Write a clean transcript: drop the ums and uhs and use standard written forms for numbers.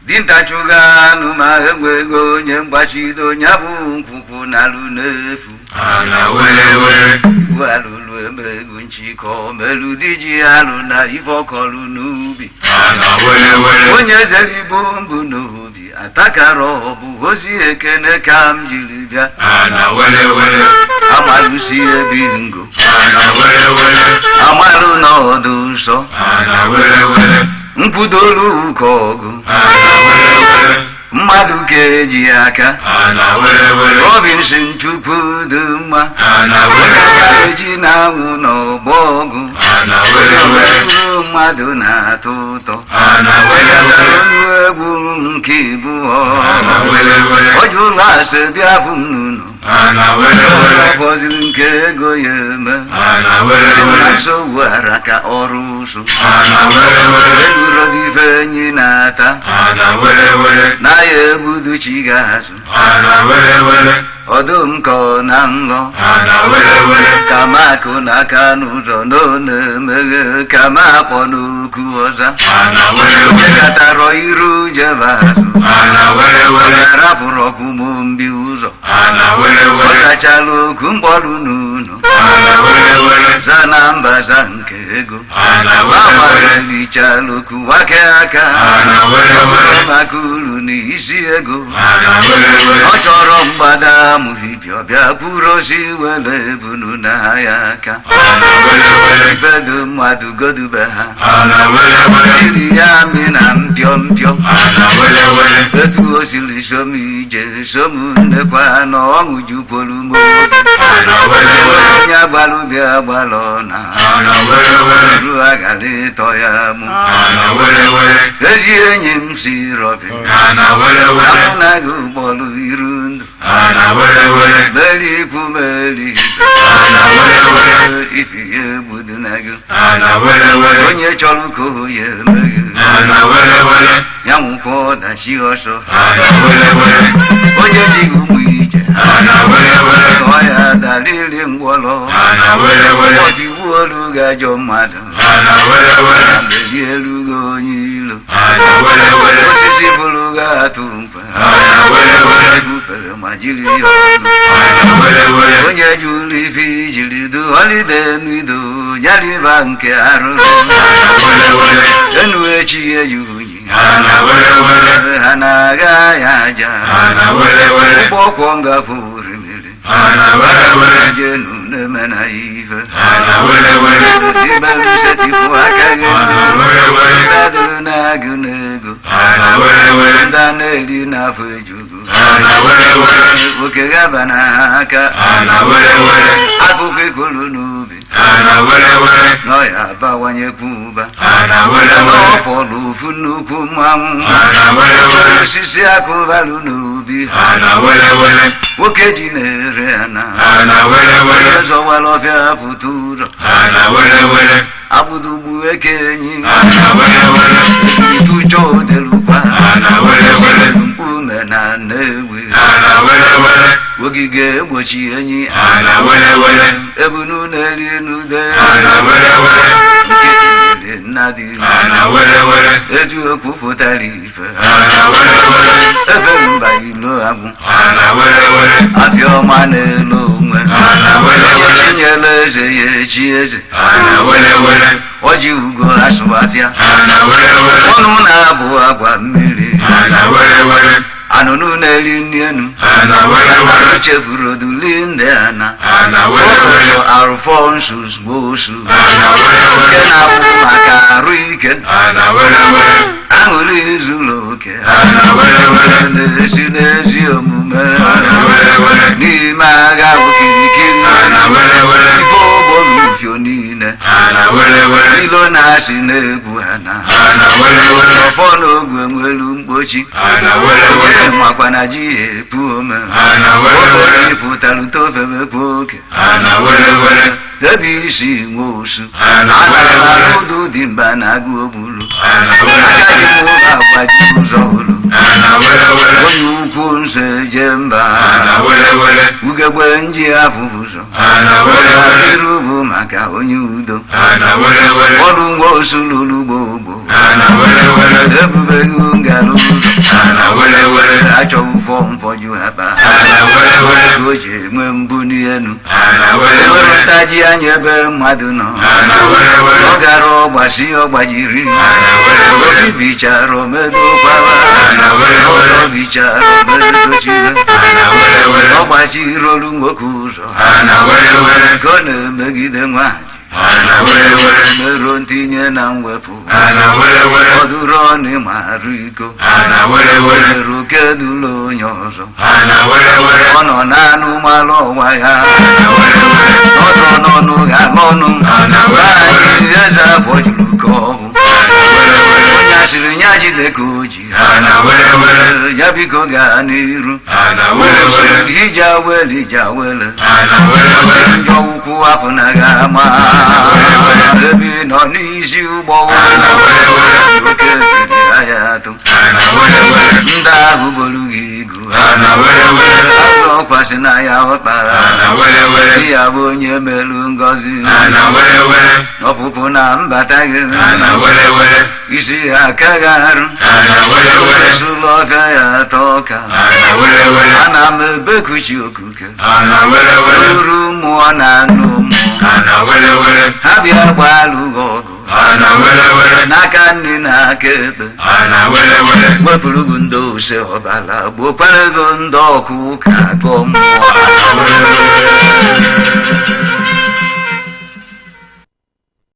Dinta chuga numa egwego nye mgbachido nyabu nkwukwu na alụ n'efu ana wele igwu alụlụ emegu nchịkọ melu di ji alụ na ife ọkọlụ n'ubi ana wele onye zere ibu mbụ n'obi atakara ọbụ ozi ekene ka m jiri bịa ana wele amalụsi ebi ngo ana wele amalụ n'ọdụ nsọ ana wele nkwudolu ụka ọgụ mmadụ ka eji aka Robinson tupu dị mma eji na-anwụ n'ọgbọ ọgụ mmadụ na-atọ ụtọ ọnụ egwu nke ibu ọjụ ụlọ asị bịa bụ nnụnụ ọfọziri nke ego ya eme nsogbu ara ka ọrụ ụsụ egwurobife enyi na-ata na ya egbudu chi ga-azụ ọdụm kọ na nlọ ka makụ n'aka n'ụzọ na-emeghe ka ma akpọ n'okwu ọza katara iru jebe azụ rapụrụ ọkwụmụ mbi ụzọ ọtachala okwu mkpọrụ n'ụlọ za na mbaza nke ego amarịlichala okwu wake aka maka uru n'isi ego ọ chọrọ mgbada amụhibịa bịa kwuru ozi were ebunu na ya aka bedo mmadụ godube ha iri ya mi na mpịọ etu o siri som ije som nnekwa na ọṅụ jukwuru m onye agbalụbịa gbalọ na ru agara ịtọ ya mụ ezi enyi m si rọbi amụ na gị ụgbọrụ iru ndụ meri ikwu meri ifi ya egbudu na gị onye chọrọ ka o ya emeghe ya nwụkwa ọdachi ọsọ onye ji ụmụ ije ọ ya darịrị ngwọrọ ọdịwu olu ga-ajọ mmadụ meri erugo onye ilo osisi bụrụ ga-atụ mkpa ebufere ma jiri ya ọnụ onye ji ụlọ ife ijiri do ọlide n'ido nyariba nke arụ enu echi eji unyi ha na-aga ya aja ụgbọ ọkwọ ngafe orimiri jenu na-eme na ife iberusetipu aka gị ndadụrụ na-agụ n'ego nda na-eri n'afọ ejugo oke gaba n'aka akụkọ ikolu n'ubi n'ọya abawanyekwu ụba n'ọfọlụ ofu nnukwu mmanwụ osisi akụbalụ n'ubi nwoke ji na-ere ana zọwara ọfịa pụta ụzọ abụdugbu eke enyi tụjọ odelukwa mkpume na nnewi ogige egbochi enyi ebunu na-eri n'ude nnadị etu okwu pụtara ife ebe mba ilo agwụ afịa ọma na-elo onwe chinyela eze ya echi eze ọjị ugo asụbafịa ọnụ na-abụ agwa mmiri anụnụ na-eri nri enu chefuru oduli ndị ana ọzọ Alphonsus Gbosu nke na-abụ maka arụ ike aṅụrị zuru oke na-esi n'ezi omume n'ime agha okirikiri ife ogbomufio niile ilo na-asị na-egwu ha na ọfọ n'ogwe nwelu mkpochi makwana ji epu ome oge pụtara utofemekwa oke ebe isi nwe osu anara ụdụ dị mba na-agụ ogburu agaghị m ụlọ agbaji ụzọ olu onye ukwu nso eje mba ugegbe nji afụ ụzọ iru bụ maka onye udo ana were were ọrụ nwa osululu gbogbo ana were were ebubeghị ngala ụzọ ana were were achọ ụfọ mfọju haba ana were were o ji enwe mbụ n'elu ana were were ntaji anya ebe mmadụ nọ ana were were ọ gara ọgbasi ọgbajiri ana were were obi bichara omedokwara ana were were ọ bichara omedochire ana were were ọ gbachiri olu nwoke ụzọ ana were were ka ọ na-emegide nwaanyị ana were were meruo ntinye na mwepụ ana were were ọdụrụ ọnụ ịmarụ iko ana were were merụ kedụlụ onye ọzọ ana were were ọ nọ n'anụ malụ ọnwa ya ana were were ọdụ n'ọnụ ga n'ọnụ ana were were anyị eze afọ juru ka ọ bụ ana were were onye asịrị ya jide ka o ji ana were were ya biko gaa n'iru ana were were ije awele ije awele ana were were njọ ụkwụ apụnaghị ama ebe ị nọ n'isi ụgbọ ana were were oke ebiri ahịa atụ ana were were ndị ahụ bolu gị igu ana were were azụ ọkwasị na ya ọkpara ana were were di ya bụ onye melu ngọzi ana were were ọpụpụ na mbata gị ana were were isi akaghị arụ ana were were ụlọ ọka ya atọ ọka ana were were ana m ebekuchi okuke ana were were uru mmụọ na anụ mmụọ ana were were ha bịa gbalụ gị ọgụ ana were were n'aka nri na aka ekpe ana were were wepụrụ gị ndị ose ọbala gbokwara gị ndị ọkụ ụka gụọ mmụọ ana were were